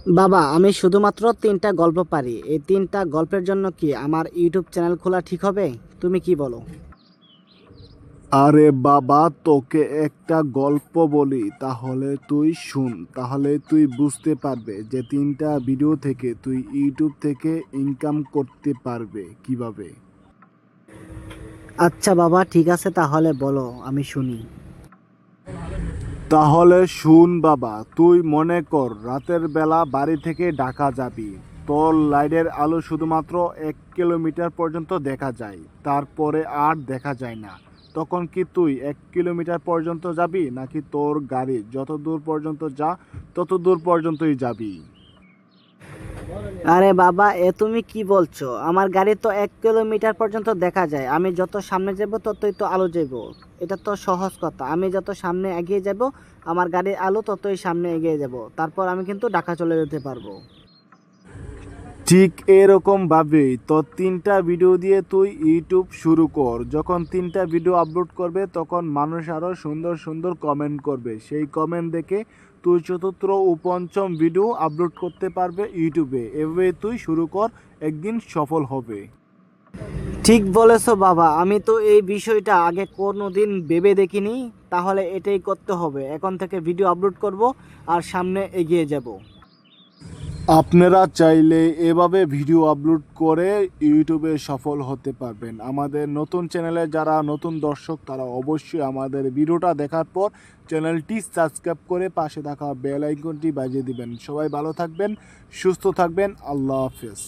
বাবা, আমি শুধুমাত্র ৩টা গল্প পারি। এই ৩টা গল্পের জন্য কি আমার ইউটিউব চ্যানেল খোলা ঠিক হবে? তুমি কি বলো? আরে বাবা, তোকে একটা গল্প বলি, তাহলে তুই শুন। তাহলে তুই বুঝতে পারবে যে 3টা ভিডিও থেকে তুই ইউটিউব থেকে ইনকাম করতে পারবে কিভাবে। আচ্ছা বাবা, ঠিক আছে, তাহলে বলো, আমি শুনি। তাহলে শুন বাবা, তুই মনে কর রাতের বেলা বাড়ি থেকে ঢাকা যাবি। তোর লাইটের আলো শুধুমাত্র 1 কিলোমিটার পর্যন্ত দেখা যায়, তারপরে আর দেখা যায় না। তখন কি তুই 1 কিলোমিটার পর্যন্ত যাবি, নাকি তোর গাড়ি যত দূর পর্যন্ত যা তত দূর পর্যন্তই যাবি? আরে বাবা, তুমি কি বলছো? আমার গাড়ি তো 1 কিলোমিটার পর্যন্ত দেখা যায়। আমি যত সামনে যাব ততই তো আলো যাব। এটা তো সহজ কথা। আমি যত সামনে এগিয়ে যাব, আমার গাড়ির আলো ততই সামনে এগিয়ে যাব। তারপর আমি কিন্তু ঢাকা চলে যেতে পারবো। ঠিক এরকম ভাবেই তো 3টা ভিডিও দিয়ে তুই ইউটিউব শুরু কর। যখন 3টা ভিডিও আপলোড করবে তখন মানুষ আরো সুন্দর সুন্দর কমেন্ট করবে। সেই কমেন্ট দেখে তুই চতুর্থ ও পঞ্চম ভিডিও আপলোড করতে পারবে ইউটিউবে। এভাবে তুই শুরু কর, একদিন সফল হবে। ঠিক বলেছো বাবা, আমি তো এই বিষয়টা আগে কোনোদিন ভেবে দেখিনি। তাহলে এটাই করতে হবে, এখন থেকে ভিডিও আপলোড করব আর সামনে এগিয়ে যাব। আপনারা চাইলে এভাবে ভিডিও আপলোড করে ইউটিউবে সফল হতে পারবেন। আমাদের নতুন চ্যানেলে যারা নতুন দর্শক, তারা অবশ্যই আমাদের ভিডিওটা দেখার পর চ্যানেলটি সাবস্ক্রাইব করে পাশে থাকা বেল আইকনটি বাজিয়ে দিবেন। সবাই ভালো থাকবেন, সুস্থ থাকবেন। আল্লাহ হাফেজ।